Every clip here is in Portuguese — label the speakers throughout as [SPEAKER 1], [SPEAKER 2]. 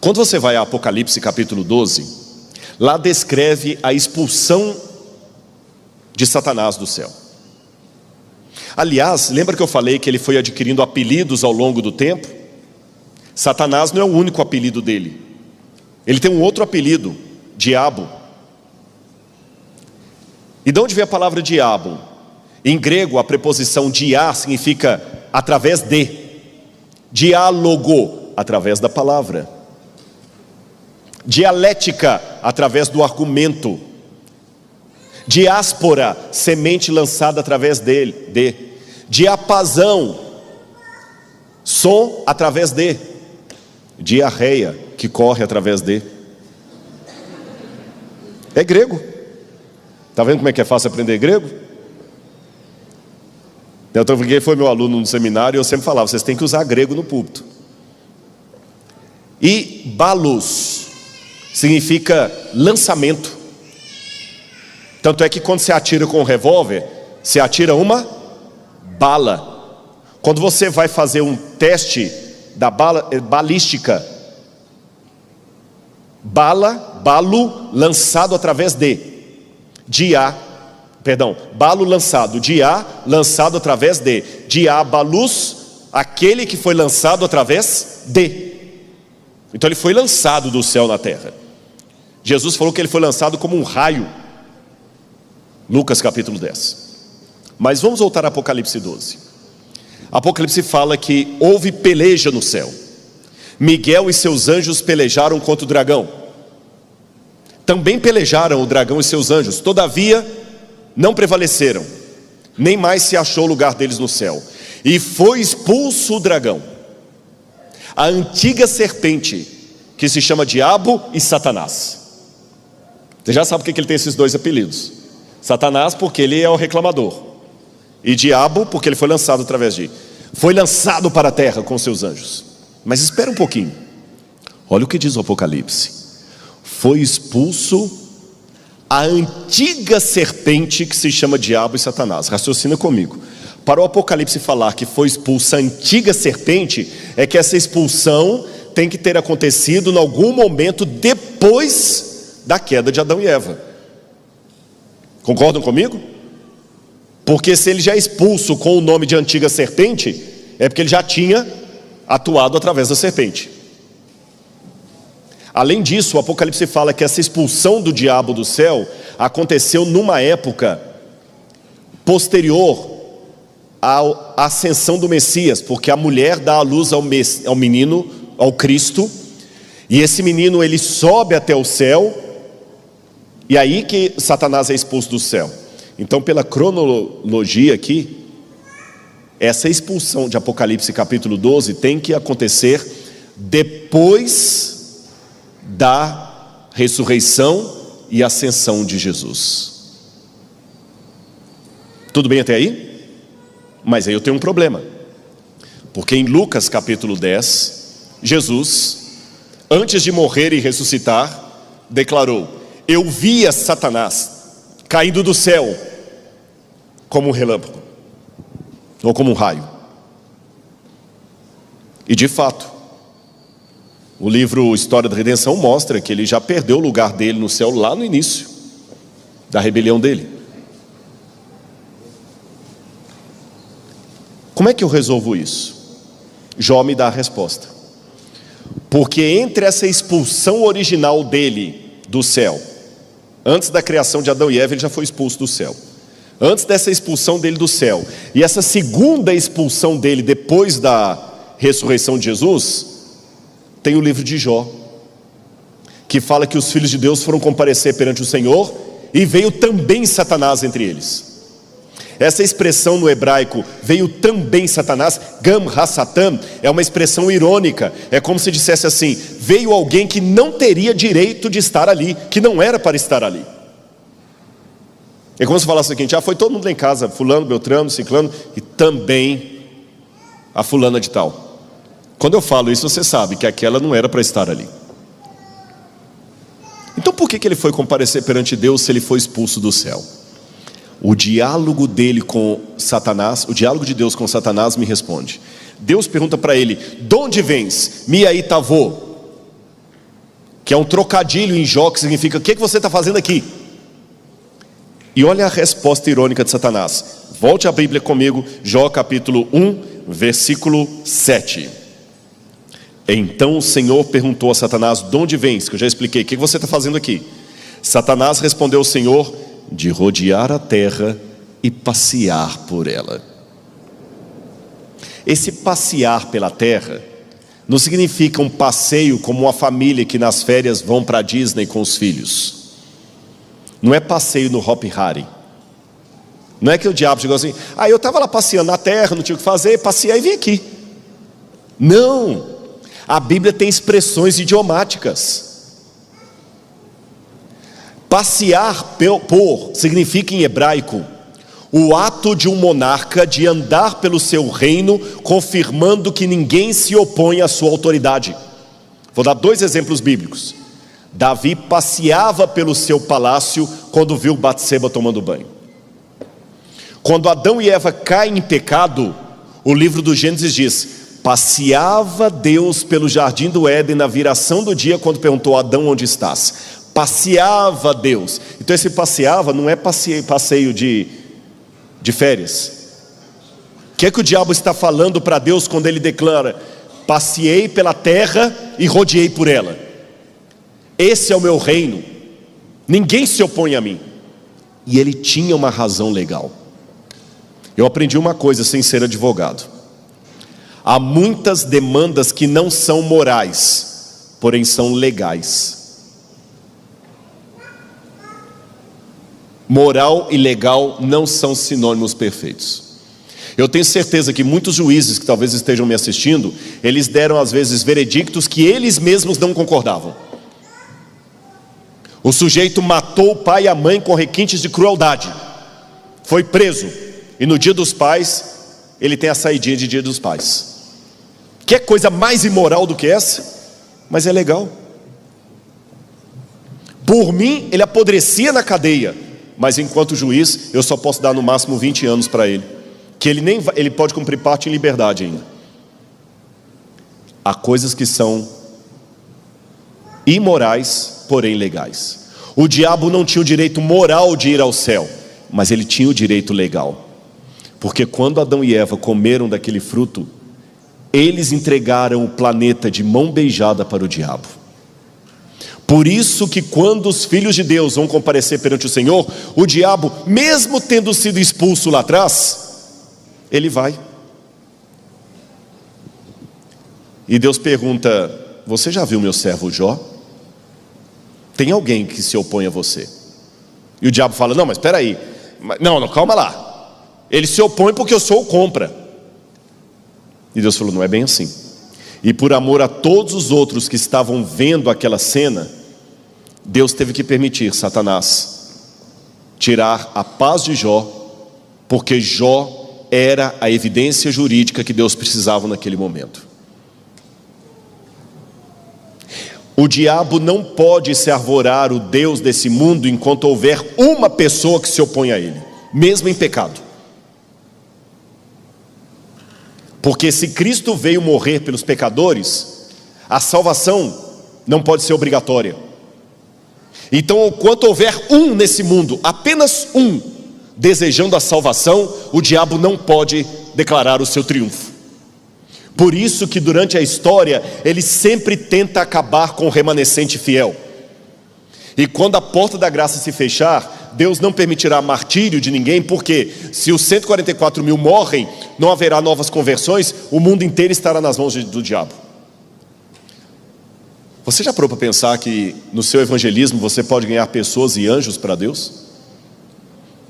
[SPEAKER 1] Quando você vai a Apocalipse capítulo 12, lá descreve a expulsão de Satanás do céu. Aliás, lembra que eu falei que ele foi adquirindo apelidos ao longo do tempo? Satanás não é o único apelido dele. Ele tem um outro apelido, diabo. E de onde vem a palavra diabo? Em grego, a preposição dia significa através de. Diálogo, através da palavra. Dialética, através do argumento. Diáspora, semente lançada através dele. Diapasão, som através de. Diarreia, que corre através de. É grego. Está vendo como é que é fácil aprender grego? Então, porque foi meu aluno no seminário, eu sempre falava, vocês têm que usar grego no púlpito. E balos significa lançamento. Tanto é que quando você atira com um revólver, você atira uma bala. Quando você vai fazer um teste da balística, balo lançado através de. Balo lançado, lançado através de. Diabalus, aquele que foi lançado através de. Então ele foi lançado do céu na terra. Jesus falou que ele foi lançado como um raio. Lucas capítulo 10. Mas vamos voltar a Apocalipse 12. Apocalipse fala que houve peleja no céu. Miguel e seus anjos pelejaram contra o dragão. Também pelejaram o dragão e seus anjos, todavia não prevaleceram, nem mais se achou lugar deles no céu. E foi expulso o dragão, a antiga serpente, que se chama Diabo e Satanás. Você já sabe por que ele tem esses dois apelidos. Satanás porque ele é o reclamador, e Diabo porque ele foi lançado através de. Foi lançado para a terra com seus anjos. Mas espera um pouquinho. Olha o que diz o Apocalipse. Foi expulso a antiga serpente que se chama Diabo e Satanás. Raciocina comigo. Para o Apocalipse falar que foi expulsa a antiga serpente, é que essa expulsão tem que ter acontecido em algum momento depois da queda de Adão e Eva. Concordam comigo? Porque se ele já é expulso com o nome de antiga serpente, é porque ele já tinha atuado através da serpente. Além disso, o Apocalipse fala que essa expulsão do diabo do céu aconteceu numa época posterior à ascensão do Messias, porque a mulher dá à luz ao menino, ao Cristo, e esse menino ele sobe até o céu, e aí que Satanás é expulso do céu. Então, pela cronologia aqui, essa expulsão de Apocalipse capítulo 12 tem que acontecer depois da ressurreição e ascensão de Jesus. Tudo bem até aí? Mas aí eu tenho um problema, porque em Lucas capítulo 10, Jesus, antes de morrer e ressuscitar, declarou: eu via Satanás caindo do céu como um relâmpago, ou como um raio. E de fato, o livro História da Redenção mostra que ele já perdeu o lugar dele no céu lá no início da rebelião dele. Como é que eu resolvo isso? Jó me dá a resposta. Porque entre essa expulsão original dele do céu, antes da criação de Adão e Eva, ele já foi expulso do céu. Antes dessa expulsão dele do céu, e essa segunda expulsão dele depois da ressurreição de Jesus, tem o livro de Jó, que fala que os filhos de Deus foram comparecer perante o Senhor, e veio também Satanás entre eles. Essa expressão no hebraico, veio também Satanás, Gam ha-Satan, é uma expressão irônica. É como se dissesse assim: veio alguém que não teria direito de estar ali, que não era para estar ali. É como se falasse o seguinte: foi todo mundo lá em casa, fulano, beltrano, ciclano, e também a fulana de tal. Quando eu falo isso, você sabe que aquela não era para estar ali. Então por que ele foi comparecer perante Deus se ele foi expulso do céu? O diálogo dele com Satanás, o diálogo de Deus com Satanás me responde. Deus pergunta para ele: de onde vens? Mi aí tavô. que é um trocadilho em Jó, que significa: o que você está fazendo aqui? E olha a resposta irônica de Satanás. Volte a Bíblia comigo, Jó capítulo 1, versículo 7. Então o Senhor perguntou a Satanás: de onde vens? Que eu já expliquei, o que você está fazendo aqui? Satanás respondeu ao Senhor: de rodear a terra e passear por ela. Esse passear pela terra não significa um passeio como uma família que nas férias vão para a Disney com os filhos. Não é passeio no Hop Hari. Não é que o diabo chegou assim: eu estava lá passeando na terra, não tinha o que fazer, passei e vim aqui. Não, a Bíblia tem expressões idiomáticas. Passear por significa em hebraico o ato de um monarca de andar pelo seu reino, confirmando que ninguém se opõe à sua autoridade. Vou dar 2 exemplos bíblicos. Davi passeava pelo seu palácio quando viu Batseba tomando banho. Quando Adão e Eva caem em pecado, o livro do Gênesis diz: passeava Deus pelo jardim do Éden na viração do dia, quando perguntou: Adão, onde estás? Passeava Deus. Então esse passeava não é passeio de férias. O que é que o diabo está falando para Deus quando ele declara: passeei pela terra e rodeei por ela? Esse é o meu reino, ninguém se opõe a mim. E ele tinha uma razão legal. Eu aprendi uma coisa sem ser advogado: há muitas demandas que não são morais, porém são legais. Moral e legal não são sinônimos perfeitos. Eu tenho certeza que muitos juízes que talvez estejam me assistindo, eles deram às vezes veredictos que eles mesmos não concordavam. O sujeito matou o pai e a mãe com requintes de crueldade, foi preso, e no dia dos pais ele tem a saidinha de dia dos pais. Que coisa mais imoral do que essa? Mas é legal. Por mim ele apodrecia na cadeia, mas enquanto juiz eu só posso dar no máximo 20 anos para ele, que ele pode cumprir parte em liberdade ainda. Há coisas que são imorais, porém legais. O diabo não tinha o direito moral de ir ao céu, mas ele tinha o direito legal, porque quando Adão e Eva comeram daquele fruto, eles entregaram o planeta de mão beijada para o diabo. Por isso que quando os filhos de Deus vão comparecer perante o Senhor, o diabo, mesmo tendo sido expulso lá atrás, ele vai. E Deus pergunta: você já viu meu servo Jó? Tem alguém que se opõe a você? E o diabo fala: não, mas espera aí, não, calma lá, ele se opõe porque eu sou o contra. E Deus falou: não é bem assim. E por amor a todos os outros que estavam vendo aquela cena, Deus teve que permitir Satanás tirar a paz de Jó, porque Jó era a evidência jurídica que Deus precisava naquele momento. O diabo não pode se arvorar o Deus desse mundo enquanto houver uma pessoa que se opõe a ele, mesmo em pecado. Porque se Cristo veio morrer pelos pecadores, a salvação não pode ser obrigatória. Então, enquanto houver um nesse mundo, apenas um, desejando a salvação, o diabo não pode declarar o seu triunfo. Por isso que durante a história, ele sempre tenta acabar com o remanescente fiel. E quando a porta da graça se fechar, Deus não permitirá martírio de ninguém, porque se os 144 mil morrem, não haverá novas conversões, o mundo inteiro estará nas mãos do diabo. Você já parou para pensar que no seu evangelismo você pode ganhar pessoas e anjos para Deus?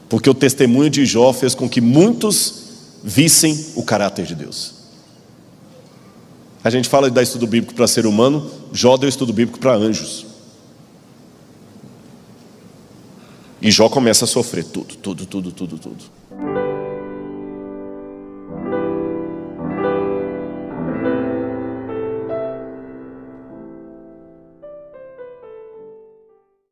[SPEAKER 1] Porque o testemunho de Jó fez com que muitos vissem o caráter de Deus. A gente fala de dar estudo bíblico para ser humano, Jó deu estudo bíblico para anjos. E Jó começa a sofrer tudo.